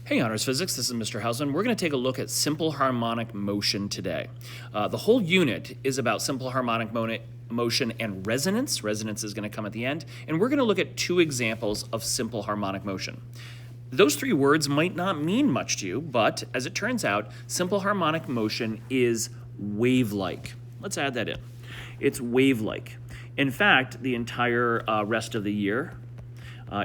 Hey, Honors Physics, this is Mr. Hausman. We're going to take a look at simple harmonic motion today. The whole unit is about simple harmonic motion and resonance. Resonance is going to come at the end. And we're going to look at two examples of simple harmonic motion. Those three words might not mean much to you, but as it turns out, simple harmonic motion is wave-like. Let's add that in. It's wave-like. In fact, the entire rest of the year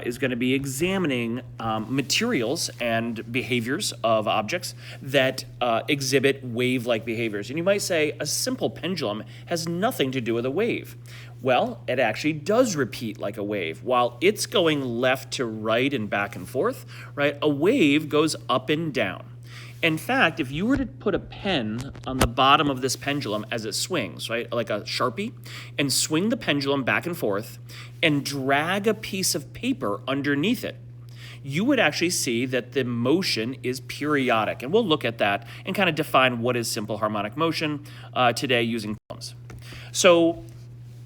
is going to be examining materials and behaviors of objects that exhibit wave-like behaviors. And you might say a simple pendulum has nothing to do with a wave. Well, it actually does repeat like a wave. While it's going left to right and back and forth, right, a wave goes up and down. In fact, if you were to put a pen on the bottom of this pendulum as it swings, right, like a Sharpie, and swing the pendulum back and forth and drag a piece of paper underneath it, you would actually see that the motion is periodic. And we'll look at that and kind of define what is simple harmonic motion today using poems. So,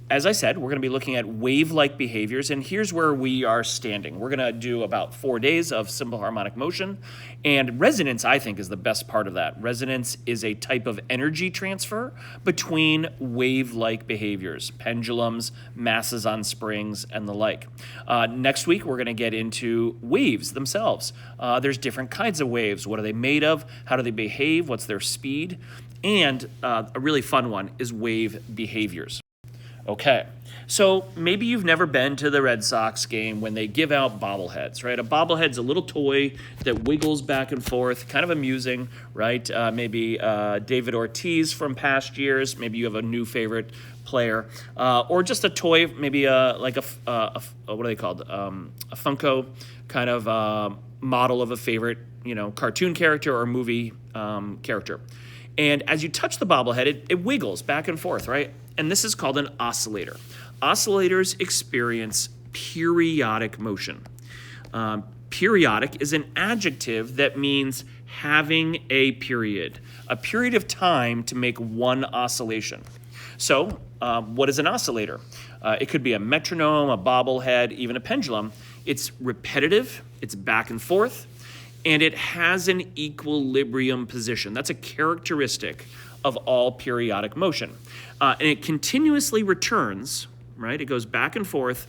as I said, we're going to be looking at wave-like behaviors, and here's where we are standing. We're going to do about 4 days of simple harmonic motion, and resonance, I think, is the best part of that. Resonance is a type of energy transfer between wave-like behaviors, pendulums, masses on springs, and the like. Next week, we're going to get into waves themselves. There's different kinds of waves. What are they made of? How do they behave? What's their speed? And a really fun one is wave behaviors. Okay, so maybe you've never been to the Red Sox game when they give out bobbleheads, right? A bobblehead's a little toy that wiggles back and forth, kind of amusing, right? Maybe David Ortiz from past years. Maybe you have a new favorite player, or just a toy, maybe like a what are they called? A Funko kind of model of a favorite, cartoon character or movie character. And as you touch the bobblehead, it wiggles back and forth, right? And this is called an oscillator. Oscillators experience periodic motion. Periodic is an adjective that means having a period of time to make one oscillation. So what is an oscillator? It could be a metronome, a bobblehead, even a pendulum. It's repetitive, it's back and forth, and it has an equilibrium position. That's a characteristic of all periodic motion. And it continuously returns, right? It goes back and forth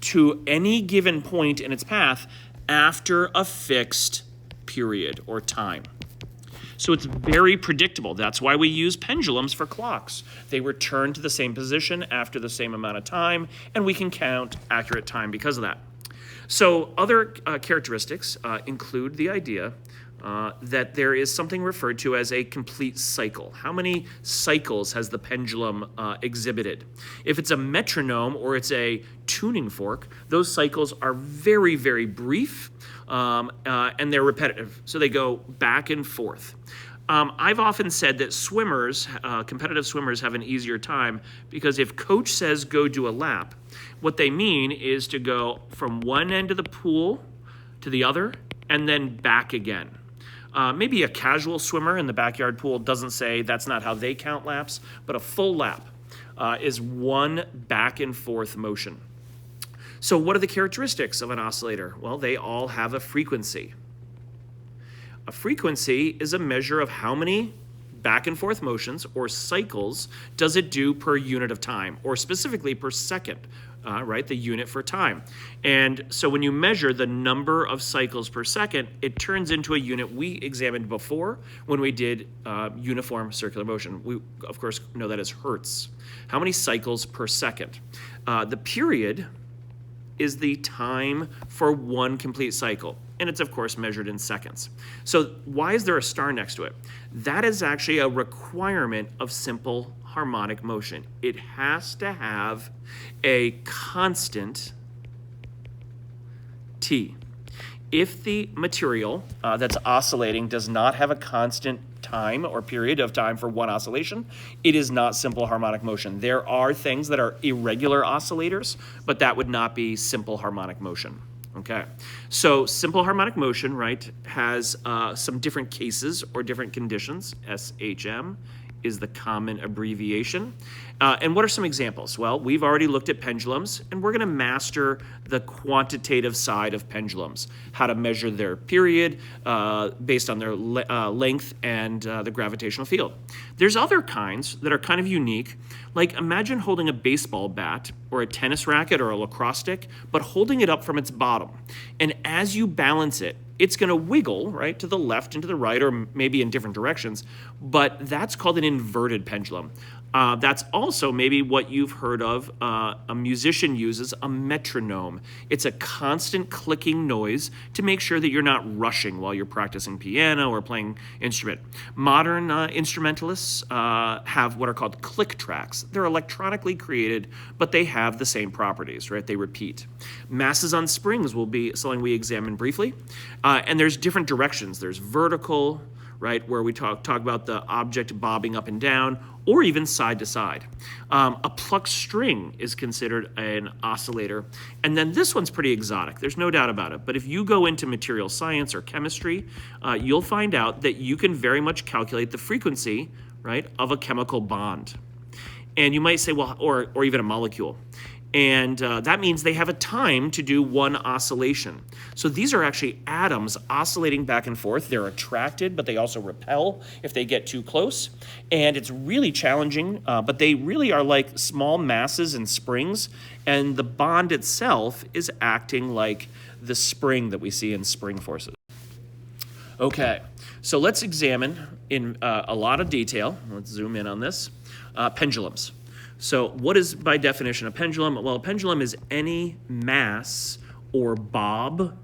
to any given point in its path after a fixed period or time. So it's very predictable. That's why we use pendulums for clocks. They return to the same position after the same amount of time, and we can count accurate time because of that. So other characteristics include the idea that there is something referred to as a complete cycle. How many cycles has the pendulum exhibited? If it's a metronome or it's a tuning fork, those cycles are very, very brief and they're repetitive. So they go back and forth. I've often said that swimmers, competitive swimmers, have an easier time because if coach says go do a lap, what they mean is to go from one end of the pool to the other and then back again. Maybe a casual swimmer in the backyard pool doesn't say that's not how they count laps, but a full lap is one back and forth motion. So what are the characteristics of an oscillator? Well, they all have a frequency. A frequency is a measure of how many back and forth motions or cycles does it do per unit of time, or specifically per second, right? The unit for time. And so when you measure the number of cycles per second, it turns into a unit we examined before when we did uniform circular motion. We, of course, know that as hertz. How many cycles per second? The period is the time for one complete cycle. And it's, of course, measured in seconds. So why is there a star next to it? That is actually a requirement of simple harmonic motion. It has to have a constant t. If the material that's oscillating does not have a constant time or period of time for one oscillation, it is not simple harmonic motion. There are things that are irregular oscillators, but that would not be simple harmonic motion. Okay, so simple harmonic motion, right, has some different cases or different conditions, SHM, is the common abbreviation. And what are some examples? Well, we've already looked at pendulums, and we're going to master the quantitative side of pendulums, how to measure their period based on their length and the gravitational field. There's other kinds that are kind of unique, like imagine holding a baseball bat or a tennis racket or a lacrosse stick, but holding it up from its bottom. And as you balance it, it's going to wiggle, right, to the left and to the right, or maybe in different directions, but that's called an inverted pendulum. That's also maybe what you've heard of. A musician uses a metronome. It's a constant clicking noise to make sure that you're not rushing while you're practicing piano or playing instrument. Modern instrumentalists have what are called click tracks. They're electronically created, but they have the same properties, right? They repeat. Masses on springs will be something we examine briefly. And there's different directions. There's vertical, right, where we talk about the object bobbing up and down, or even side to side. A plucked string is considered an oscillator. And then this one's pretty exotic. There's no doubt about it. But if you go into material science or chemistry, you'll find out that you can very much calculate the frequency, right, of a chemical bond. And you might say, well, or even a molecule. And that means they have a time to do one oscillation. So these are actually atoms oscillating back and forth. They're attracted, but they also repel if they get too close. And it's really challenging, but they really are like small masses and springs. And the bond itself is acting like the spring that we see in spring forces. Okay, so let's examine in a lot of detail. Let's zoom in on this. Pendulums. So what is, by definition, a pendulum? Well, a pendulum is any mass or bob,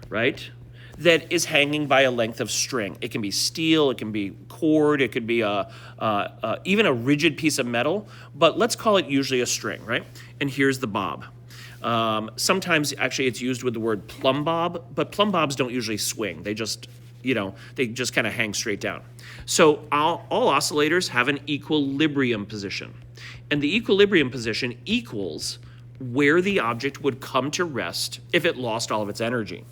right, that is hanging by a length of string. It can be steel, it can be cord, it could be even a rigid piece of metal, but let's call it usually a string, right? And here's the bob. Sometimes, actually, it's used with the word plumb bob, but plumb bobs don't usually swing. They just, they just kind of hang straight down. So all oscillators have an equilibrium position. And the equilibrium position equals where the object would come to rest if it lost all of its energy.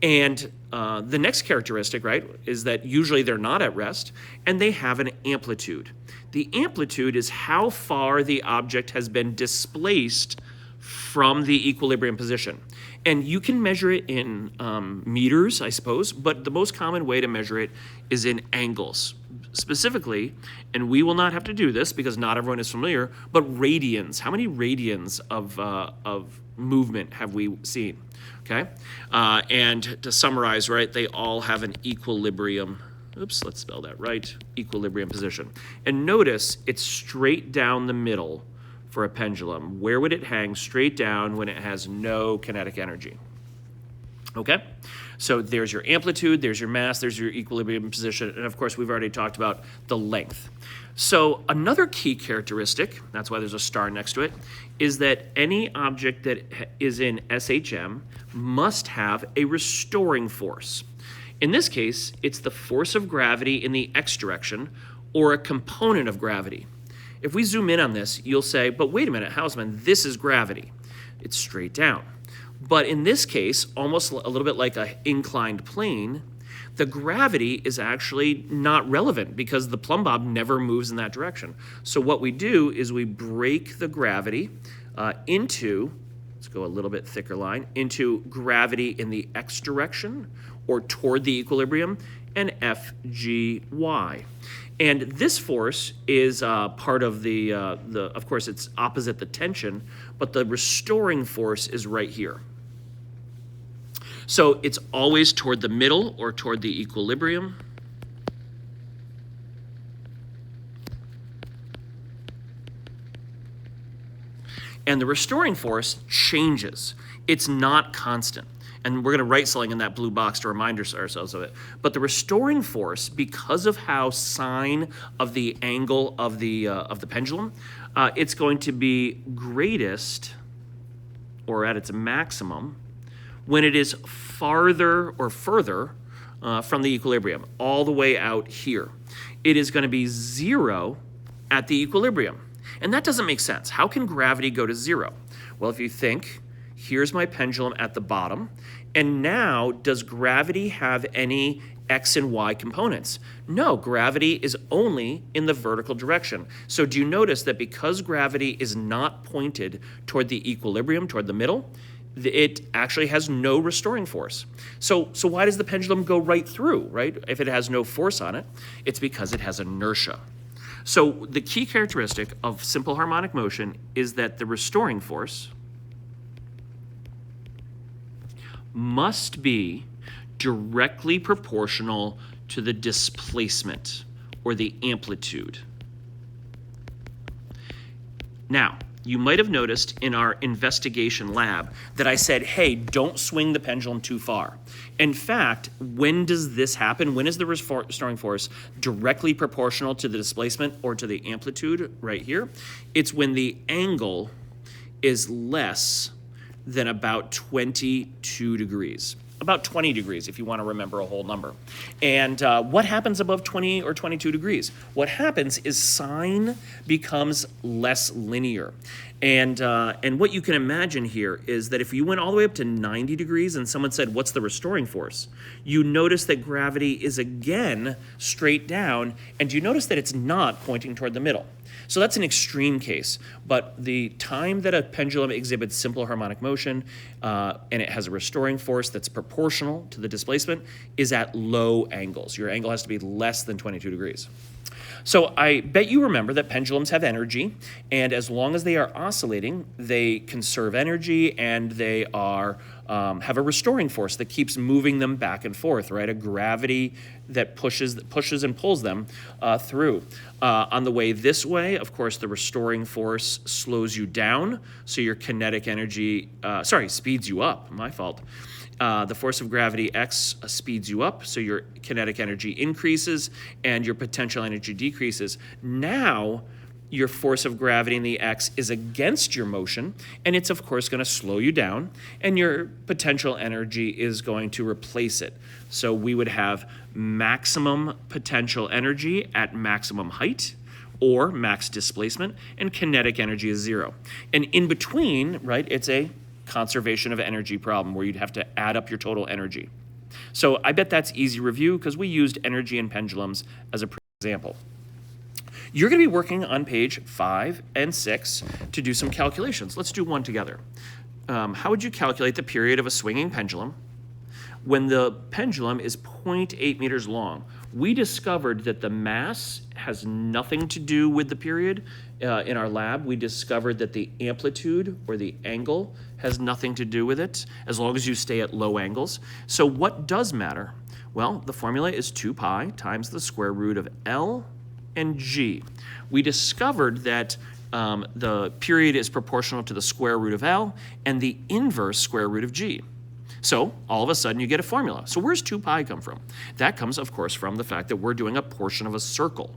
And the next characteristic, right, is that usually they're not at rest, and they have an amplitude. The amplitude is how far the object has been displaced from the equilibrium position. And you can measure it in meters, I suppose, but the most common way to measure it is in angles. Specifically, and we will not have to do this because not everyone is familiar, but radians. How many radians of movement have we seen? Okay, and to summarize, right, they all have an equilibrium. Oops, let's spell that right. Equilibrium position. And notice it's straight down the middle for a pendulum. Where would it hang straight down when it has no kinetic energy? Okay, so there's your amplitude, there's your mass, there's your equilibrium position, and of course we've already talked about the length. So another key characteristic, that's why there's a star next to it, is that any object that is in SHM must have a restoring force. In this case, it's the force of gravity in the x direction, or a component of gravity. If we zoom in on this, you'll say, but wait a minute, Hausman, this is gravity. It's straight down. But in this case, almost a little bit like an inclined plane, the gravity is actually not relevant because the plumb bob never moves in that direction. So what we do is we break the gravity into, let's go a little bit thicker line, into gravity in the x direction or toward the equilibrium, and FGY. And this force is part of of course, it's opposite the tension, but the restoring force is right here. So it's always toward the middle or toward the equilibrium. And the restoring force changes. It's not constant. And we're going to write something in that blue box to remind ourselves of it. But the restoring force, because of how sine of the angle of the pendulum, it's going to be greatest, or at its maximum, when it is farther or further from the equilibrium, all the way out here. It is going to be 0 at the equilibrium. And that doesn't make sense. How can gravity go to 0? Well, if you think, here's my pendulum at the bottom, And now, does gravity have any x and y components? No, gravity is only in the vertical direction. So do you notice that because gravity is not pointed toward the equilibrium, toward the middle, it actually has no restoring force. So why does the pendulum go right through, right? If it has no force on it, it's because it has inertia. So the key characteristic of simple harmonic motion is that the restoring force must be directly proportional to the displacement or the amplitude. Now, you might have noticed in our investigation lab that I said, hey, don't swing the pendulum too far. In fact, when does this happen? When is the restoring force directly proportional to the displacement or to the amplitude right here? It's when the angle is less than about 22 degrees. About 20 degrees if you want to remember a whole number. And what happens above 20 or 22 degrees? What happens is sine becomes less linear. And what you can imagine here is that if you went all the way up to 90 degrees and someone said, what's the restoring force? You notice that gravity is again straight down, and you notice that it's not pointing toward the middle. So that's an extreme case, but the time that a pendulum exhibits simple harmonic motion and it has a restoring force that's proportional to the displacement is at low angles. Your angle has to be less than 22 degrees. So I bet you remember that pendulums have energy, and as long as they are oscillating, they conserve energy and they are have a restoring force that keeps moving them back and forth, right? A gravity that pushes and pulls them through. On the way this way, of course, the restoring force slows you down, so your kinetic energy, speeds you up, my fault. The force of gravity X speeds you up, so your kinetic energy increases and your potential energy decreases. Now, your force of gravity in the X is against your motion, and it's of course going to slow you down, and your potential energy is going to replace it. So we would have maximum potential energy at maximum height, or max displacement, and kinetic energy is 0. And in between, right, it's a conservation of energy problem where you'd have to add up your total energy. So I bet that's easy review because we used energy and pendulums as a example. You're going to be working on page 5 and 6 to do some calculations. Let's do one together. How would you calculate the period of a swinging pendulum when the pendulum is 0.8 meters long? We discovered that the mass has nothing to do with the period. In our lab, we discovered that the amplitude or the angle has nothing to do with it, as long as you stay at low angles. So what does matter? Well, the formula is 2 pi times the square root of L and G. We discovered that the period is proportional to the square root of L and the inverse square root of G. So all of a sudden you get a formula. So where's 2 pi come from? That comes, of course, from the fact that we're doing a portion of a circle.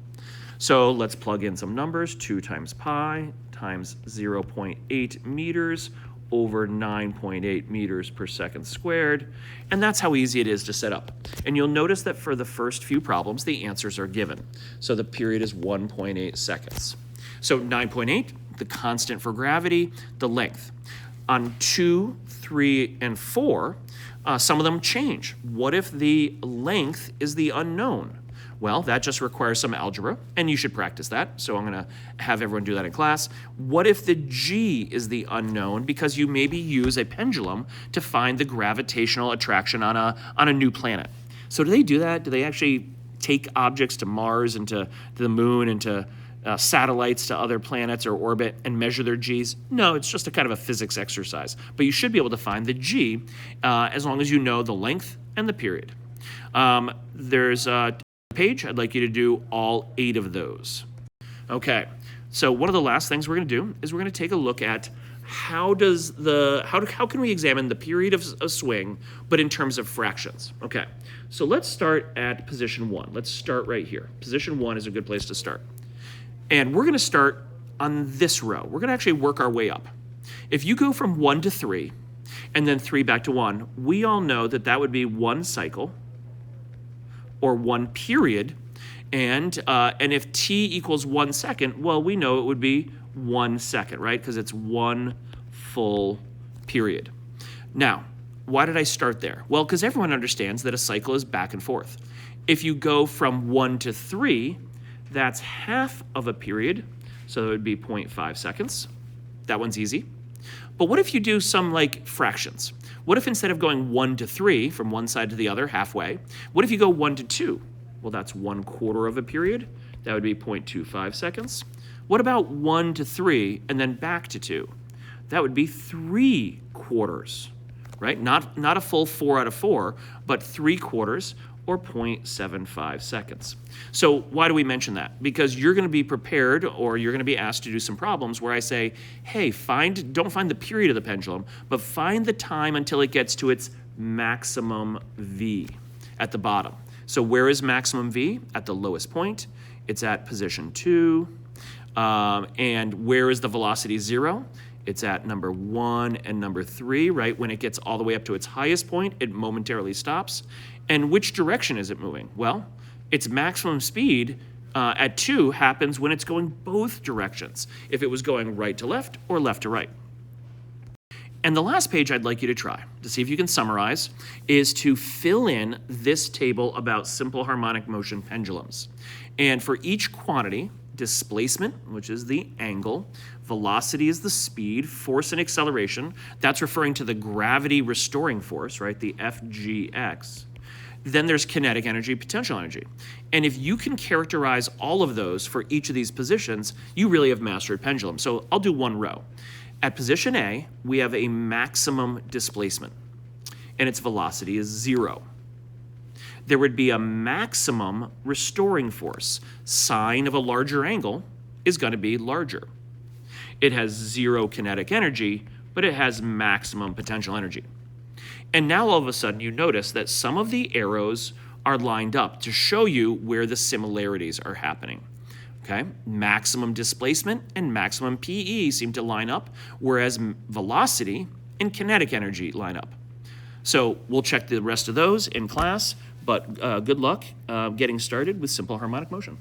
So let's plug in some numbers. 2 times pi times 0.8 meters over 9.8 meters per second squared. And that's how easy it is to set up. And you'll notice that for the first few problems, the answers are given. So the period is 1.8 seconds. So 9.8, the constant for gravity, the length. On 2, 3, and 4, some of them change. What if the length is the unknown? Well, that just requires some algebra, and you should practice that, so I'm going to have everyone do that in class. What if the G is the unknown, because you maybe use a pendulum to find the gravitational attraction on a new planet? So do they do that? Do they actually take objects to Mars and to the moon and to satellites to other planets or orbit and measure their G's? No, it's just a kind of a physics exercise. But you should be able to find the G as long as you know the length and the period. There's a page. I'd like you to do all 8 of those. Okay, so one of the last things we're going to do is we're going to take a look at how can we examine the period of a swing, but in terms of fractions. Okay, so let's start at position 1. Let's start right here. Position 1 is a good place to start. And we're going to start on this row. We're going to actually work our way up. If you go from 1 to 3, and then 3 back to 1, we all know that that would be 1 cycle, or 1 period, and if t equals 1 second, well, we know it would be 1 second, right? Because it's 1 full period. Now, Why did I start there? Well, because everyone understands that a cycle is back and forth. If you go from 1 to 3, that's half of a period, so it would be 0.5 seconds. That one's easy. But what if you do some like fractions? What if instead of going 1 to 3 from one side to the other halfway, what if you go 1 to 2? Well, that's 1/4 of a period. That would be 0.25 seconds. What about 1 to 3 and then back to 2? That would be 3/4, right? Not a full 4 out of 4, but 3/4 or 0.75 seconds. So why do we mention that? Because you're going to be prepared or you're going to be asked to do some problems where I say, hey, don't find the period of the pendulum, but find the time until it gets to its maximum V at the bottom. So where is maximum V? At the lowest point. It's at position 2. And where is the velocity 0? It's at number 1 and number 3, right? When it gets all the way up to its highest point, it momentarily stops. And which direction is it moving? Well, its maximum speed at 2 happens when it's going both directions, if it was going right to left or left to right. And the last page I'd like you to try, to see if you can summarize, is to fill in this table about simple harmonic motion pendulums. And for each quantity, displacement, which is the angle, velocity is the speed, force and acceleration, that's referring to the gravity restoring force, right, the FGX. Then there's kinetic energy, potential energy. And if you can characterize all of those for each of these positions, you really have mastered pendulum. So I'll do one row. At position A, we have a maximum displacement, and its velocity is 0. There would be a maximum restoring force. Sine of a larger angle is going to be larger. It has 0 kinetic energy, but it has maximum potential energy. And now all of a sudden you notice that some of the arrows are lined up to show you where the similarities are happening. Okay, maximum displacement and maximum PE seem to line up, whereas velocity and kinetic energy line up. So we'll check the rest of those in class, but good luck getting started with simple harmonic motion.